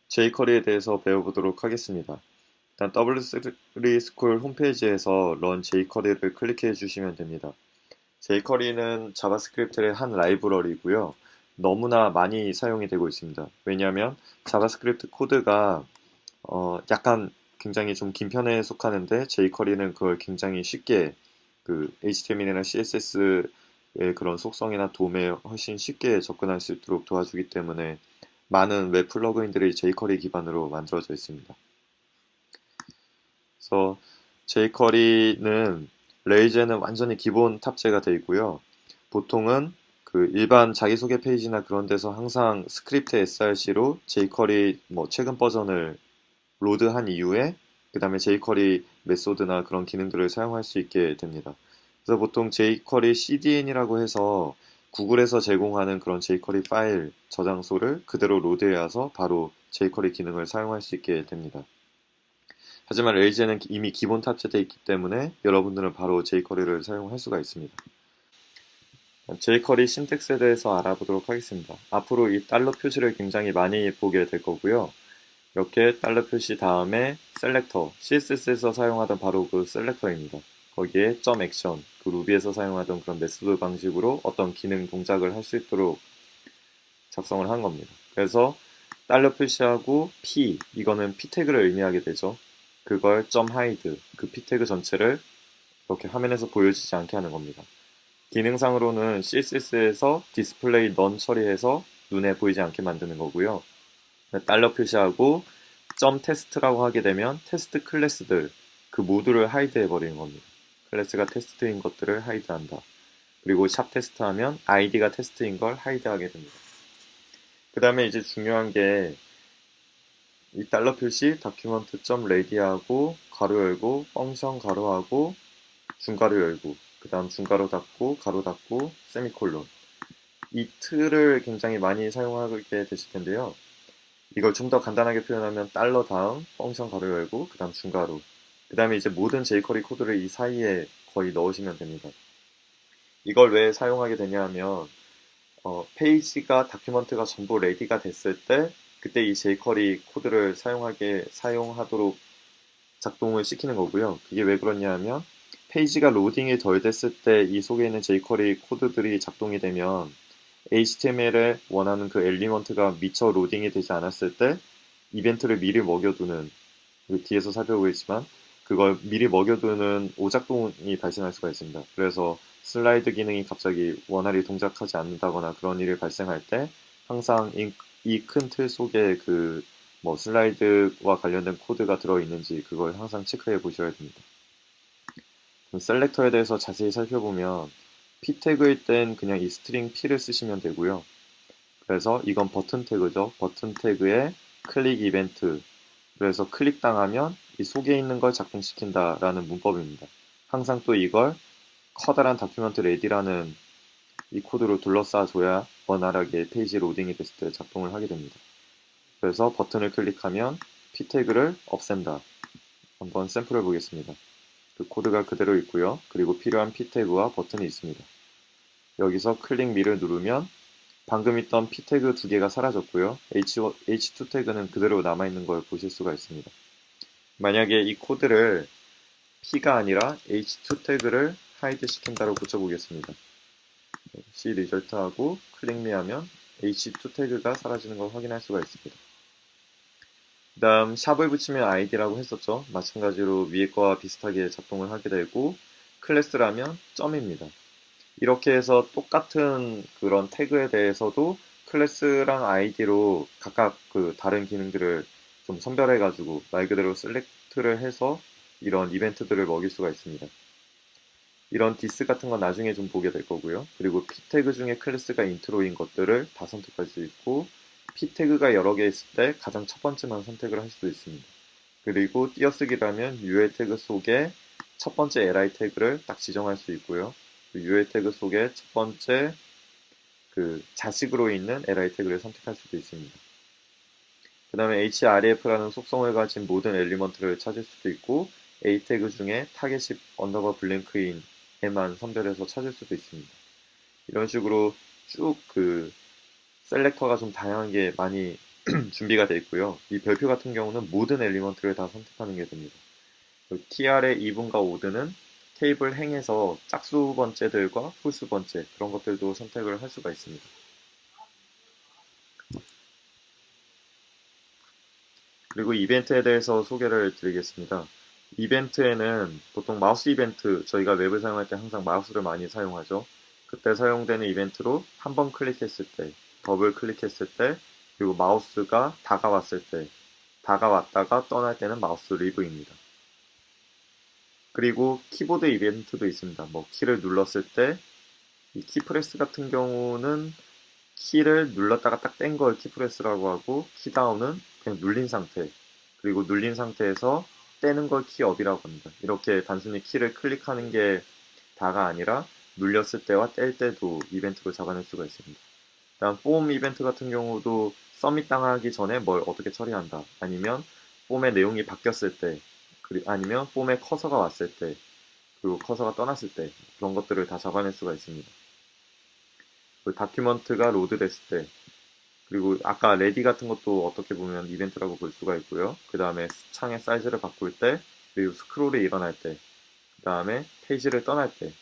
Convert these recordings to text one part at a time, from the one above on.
jQuery에 대해서 배워보도록 하겠습니다. 일단 W3 스쿨 홈페이지에서 Run jQuery를 클릭해 주시면 됩니다. jQuery는 자바스크립트의 한 라이브러리고요. 너무나 많이 사용이 되고 있습니다. 왜냐하면 자바스크립트 코드가 약간 굉장히 좀 긴 편에 속하는데 jQuery는 그걸 굉장히 쉽게 그 HTML이나 CSS의 그런 속성이나 도매에 훨씬 쉽게 접근할 수 있도록 도와주기 때문에 많은 웹 플러그인들이 jQuery 기반으로 만들어져 있습니다. 그래서 jQuery는 레이즈에는 완전히 기본 탑재가 되어 있고요. 보통은 그 일반 자기소개 페이지나 그런 데서 항상 스크립트 src로 jQuery 최근 버전을 로드한 이후에 그 다음에 jQuery 메소드나 그런 기능들을 사용할 수 있게 됩니다. 그래서 보통 jQuery CDN이라고 해서 구글에서 제공하는 그런 jQuery 파일 저장소를 그대로 로드해와서 바로 jQuery 기능을 사용할 수 있게 됩니다. 하지만 레이즈에는 이미 기본 탑재되어 있기 때문에 여러분들은 바로 jQuery를 사용할 수가 있습니다. jQuery 신텍스에 대해서 알아보도록 하겠습니다. 앞으로 이 달러 표시를 굉장히 많이 보게 될 거고요. 이렇게 달러 표시 다음에 셀렉터, CSS에서 사용하던 바로 그 셀렉터입니다. 거기에 .액션, 그 루비에서 사용하던 그런 메소드 방식으로 어떤 기능 동작을 할 수 있도록 작성을 한 겁니다. 그래서 달러 표시하고 p, 이거는 p 태그를 의미하게 되죠. 그걸 .hide, 그 p 태그 전체를 이렇게 화면에서 보여지지 않게 하는 겁니다. 기능상으로는 CSS에서 디스플레이 넌 처리해서 눈에 보이지 않게 만드는 거고요. 달러 표시하고 .test라고 하게 되면 테스트 클래스들 그 모두를 하이드 해버리는 겁니다. 클래스가 테스트인 것들을 하이드한다. 그리고 샵 테스트 하면 id가 테스트인 걸 하이드하게 됩니다. 그 다음에 이제 중요한 게 이 달러 표시 document.ready하고 가로 열고 펑션 가로하고 중가로 열고 그 다음 중가로 닫고 가로 닫고 세미콜론, 이 틀을 굉장히 많이 사용하게 되실 텐데요. 이걸 좀 더 간단하게 표현하면 달러 다음 펑션 가로 열고 그 다음 중가로, 그 다음에 이제 모든 jQuery 코드를 이 사이에 거의 넣으시면 됩니다. 이걸 왜 사용하게 되냐 하면 페이지가 다큐먼트가 전부 레디가 됐을 때 그때 이 jQuery 코드를 사용하도록 작동을 시키는 거고요. 그게 왜 그러냐 하면 페이지가 로딩이 덜 됐을 때 이 속에 있는 jQuery 코드들이 작동이 되면 HTML에 원하는 그 엘리먼트가 미처 로딩이 되지 않았을 때 이벤트를 미리 먹여두는, 뒤에서 살펴보겠지만 그걸 미리 먹여두는 오작동이 발생할 수가 있습니다. 그래서 슬라이드 기능이 갑자기 원활히 동작하지 않는다거나 그런 일이 발생할 때 항상 이 큰 틀 속에 그 슬라이드와 관련된 코드가 들어있는지 그걸 항상 체크해 보셔야 됩니다. 셀렉터에 대해서 자세히 살펴보면 p 태그일 땐 그냥 이 스트링 p를 쓰시면 되고요. 그래서 이건 버튼 태그죠. 버튼 태그에 클릭 이벤트, 그래서 클릭당하면 이 속에 있는 걸 작동시킨다 라는 문법입니다. 항상 또 이걸 커다란 다큐멘트 레디라는 이 코드로 둘러싸줘야 원활하게 페이지 로딩이 됐을 때 작동을 하게 됩니다. 그래서 버튼을 클릭하면 p 태그를 없앤다. 한번 샘플을 보겠습니다. 그 코드가 그대로 있고요. 그리고 필요한 p 태그와 버튼이 있습니다. 여기서 클릭 미를 누르면 방금 있던 p 태그 두 개가 사라졌고요. h2 태그는 그대로 남아있는 걸 보실 수가 있습니다. 만약에 이 코드를 p가 아니라 h2 태그를 하이드 시킨다고 고쳐보겠습니다. c 리절트하고 클릭 미 하면 h2 태그가 사라지는 걸 확인할 수가 있습니다. 그 다음 샵을 붙이면 id라고 했었죠. 마찬가지로 위에 거와 비슷하게 작동을 하게 되고, 클래스라면 점입니다. 이렇게 해서 똑같은 그런 태그에 대해서도 클래스랑 id로 각각 그 다른 기능들을 좀 선별해 가지고 말 그대로 셀렉트를 해서 이런 이벤트들을 먹일 수가 있습니다. 이런 디스 같은 건 나중에 좀 보게 될 거고요. 그리고 p 태그 중에 클래스가 인트로인 것들을 다 선택할 수 있고, p 태그가 여러 개 있을 때 가장 첫 번째만 선택을 할 수도 있습니다. 그리고 띄어쓰기라면 UL 태그 속에 첫 번째 li 태그를 딱 지정할 수 있고요. UL 태그 속에 첫 번째 그 자식으로 있는 li 태그를 선택할 수도 있습니다. 그 다음에 href라는 속성을 가진 모든 엘리먼트를 찾을 수도 있고, a 태그 중에 타겟이 언더바 블랭크인에만 선별해서 찾을 수도 있습니다. 이런 식으로 쭉 그 셀렉터가 좀 다양한 게 많이 준비가 되어 있고요. 이 별표 같은 경우는 모든 엘리먼트를 다 선택하는 게 됩니다. TR의 2분과 5드는 테이블 행에서 짝수 번째들과 홀수 번째 그런 것들도 선택을 할 수가 있습니다. 그리고 이벤트에 대해서 소개를 드리겠습니다. 이벤트에는 보통 마우스 이벤트, 저희가 웹을 사용할 때 항상 마우스를 많이 사용하죠. 그때 사용되는 이벤트로 한 번 클릭했을 때, 더블 클릭했을 때, 그리고 마우스가 다가왔을 때, 다가왔다가 떠날 때는 마우스 리브입니다. 그리고 키보드 이벤트도 있습니다. 뭐 키를 눌렀을 때, 이 키프레스 같은 경우는 키를 눌렀다가 딱 뗀 걸 키프레스라고 하고, 키다운은 그냥 눌린 상태, 그리고 눌린 상태에서 떼는 걸 키업이라고 합니다. 이렇게 단순히 키를 클릭하는 게 다가 아니라 눌렸을 때와 뗄 때도 이벤트로 잡아낼 수가 있습니다. 다음 폼 이벤트 같은 경우도 서밋 당하기 전에 뭘 어떻게 처리한다, 아니면 폼의 내용이 바뀌었을 때, 아니면 폼에 커서가 왔을 때, 그리고 커서가 떠났을 때 그런 것들을 다 잡아낼 수가 있습니다. 그 다큐먼트가 로드됐을 때, 그리고 아까 레디 같은 것도 어떻게 보면 이벤트라고 볼 수가 있고요. 그 다음에 창의 사이즈를 바꿀 때, 그리고 스크롤이 일어날 때, 그 다음에 페이지를 떠날 때,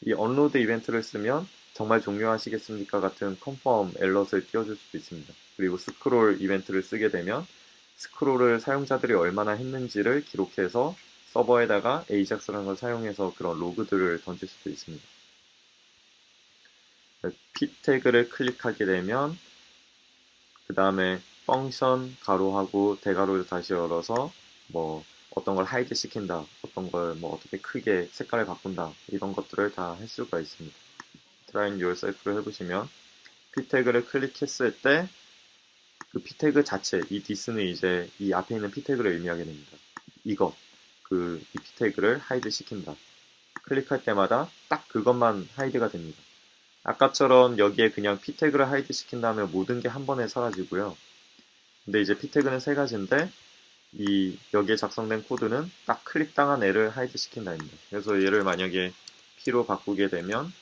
이 언로드 이벤트를 쓰면 정말 종료하시겠습니까 같은 컨펌 엘럿을 띄워줄 수도 있습니다. 그리고 스크롤 이벤트를 쓰게 되면 스크롤을 사용자들이 얼마나 했는지를 기록해서 서버에다가 AJAX라는 걸 사용해서 그런 로그들을 던질 수도 있습니다. P 태그를 클릭하게 되면 그 다음에 펑션 가로하고 대가로를 다시 열어서 뭐 어떤 걸 하이드 시킨다, 어떤 걸 뭐 어떻게 크게 색깔을 바꾼다, 이런 것들을 다 할 수가 있습니다. Try yourself를 해보시면 P 태그를 클릭했을 때 그 P 태그 자체, 이 디스는 이제 이 앞에 있는 P 태그를 의미하게 됩니다. 이것, 이 P 태그를 하이드 시킨다. 클릭할 때마다 딱 그것만 하이드가 됩니다. 아까처럼 여기에 그냥 P 태그를 하이드 시킨다면 모든 게 한 번에 사라지고요. 근데 이제 P 태그는 세 가지인데 여기에 작성된 코드는 딱 클릭당한 애를 하이드 시킨다입니다. 그래서 얘를 만약에 P로 바꾸게 되면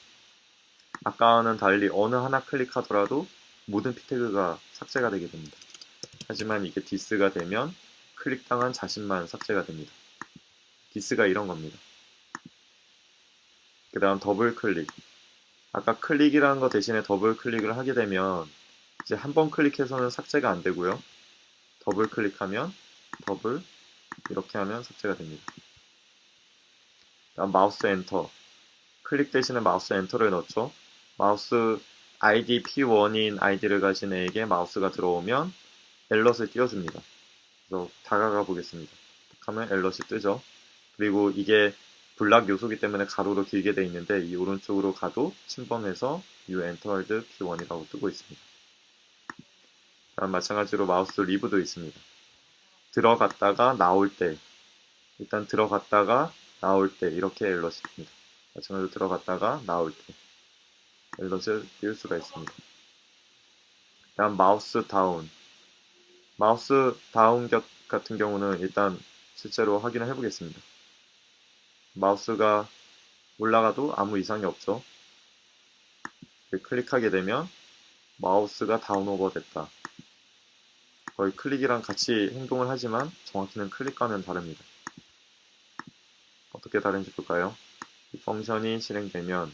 아까와는 달리 어느 하나 클릭하더라도 모든 P 태그가 삭제가 되게 됩니다. 하지만 이게 디스가 되면 클릭당한 자신만 삭제가 됩니다. 디스가 이런 겁니다. 그 다음 더블 클릭. 아까 클릭이라는 거 대신에 더블 클릭을 하게 되면 이제 한 번 클릭해서는 삭제가 안 되고요. 더블 클릭하면 더블 이렇게 하면 삭제가 됩니다. 다음 마우스 엔터. 클릭 대신에 마우스 엔터를 넣죠. 마우스 ID P1인 아이디를 가진 애에게 마우스가 들어오면 엘럿을 띄워줍니다. 그래서 다가가 보겠습니다. 하면 엘럿이 뜨죠. 그리고 이게 블락 요소기 때문에 가로로 길게 돼 있는데 이 오른쪽으로 가도 침범해서 You entered P1이라고 뜨고 있습니다. 다음 마찬가지로 마우스 리브도 있습니다. 들어갔다가 나올 때, 일단 들어갔다가 나올 때 이렇게 엘럿이 뜹니다. 마찬가지로 들어갔다가 나올 때 엘럿을 띄울 수가 있습니다. 다음 마우스 다운. 마우스 다운 같은 경우는 일단 실제로 확인을 해보겠습니다. 마우스가 올라가도 아무 이상이 없죠. 클릭하게 되면 마우스가 다운오버 됐다. 거의 클릭이랑 같이 행동을 하지만 정확히는 클릭과는 다릅니다. 어떻게 다른지 볼까요? 이 펑션이 실행되면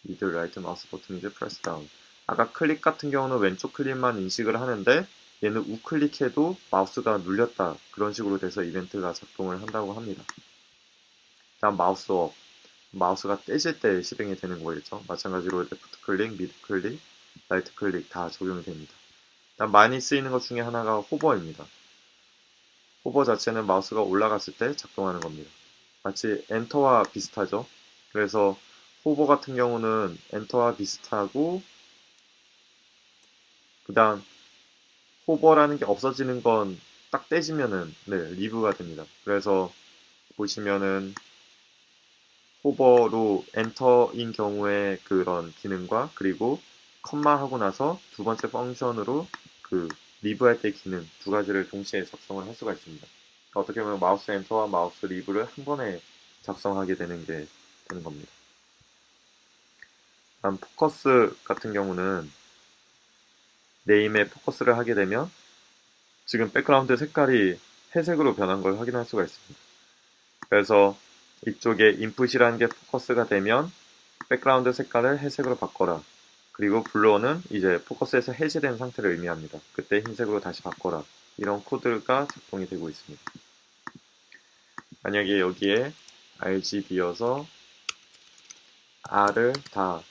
either right mouse button is pressed down. 아까 클릭 같은 경우는 왼쪽 클릭만 인식을 하는데 얘는 우클릭해도 마우스가 눌렸다, 그런 식으로 돼서 이벤트가 작동을 한다고 합니다. 다음 마우스 업. 마우스가 떼질 때 실행이 되는 거겠죠. 마찬가지로 레프트 클릭, 미드 클릭, 라이트 클릭 다 적용이 됩니다. 다음 많이 쓰이는 것 중에 하나가 호버입니다. 호버 자체는 마우스가 올라갔을 때 작동하는 겁니다. 마치 엔터와 비슷하죠. 그래서 호버 같은 경우는 엔터와 비슷하고, 그 다음 호버라는 게 없어지는 건 딱 떼지면은 리브가 됩니다. 그래서 보시면은 호버로 엔터인 경우에 그런 기능과, 그리고 컴마 하고 나서 두 번째 펑션으로 그 리브할 때 기능 두 가지를 동시에 작성을 할 수가 있습니다. 어떻게 보면 마우스 엔터와 마우스 리브를 한 번에 작성하게 되는 겁니다. 다음 포커스 같은 경우는 네임에 포커스를 하게 되면 지금 백그라운드 색깔이 회색으로 변한 걸 확인할 수가 있습니다. 그래서 이쪽에 인풋이라는 게 포커스가 되면 백그라운드 색깔을 회색으로 바꿔라. 그리고 블러는 이제 포커스에서 해제된 상태를 의미합니다. 그때 흰색으로 다시 바꿔라. 이런 코드가 작동이 되고 있습니다. 만약에 여기에 RGB여서 R을 다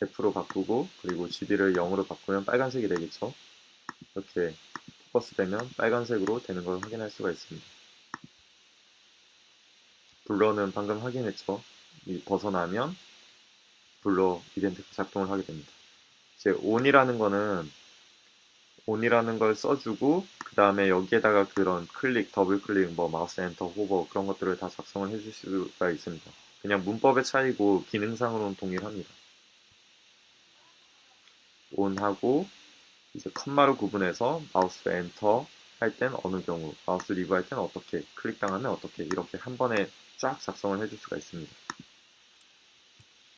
F로 바꾸고 그리고 GB를 0으로 바꾸면 빨간색이 되겠죠. 이렇게 포커스 되면 빨간색으로 되는 걸 확인할 수가 있습니다. 블러는 방금 확인했죠. 이 벗어나면 블러 이벤트가 작동을 하게 됩니다. 이제 on이라는 걸 써주고 그 다음에 여기에다가 그런 클릭, 더블 클릭, 뭐 마우스 엔터, 호버 그런 것들을 다 작성을 해줄 수가 있습니다. 그냥 문법의 차이고 기능상으로는 동일합니다. on하고 이제 컴마로 구분해서 마우스 엔터 할 땐 어느 경우, 마우스 리브 할 땐 어떻게, 클릭 당하면 어떻게 이렇게 한 번에 쫙 작성을 해줄 수가 있습니다.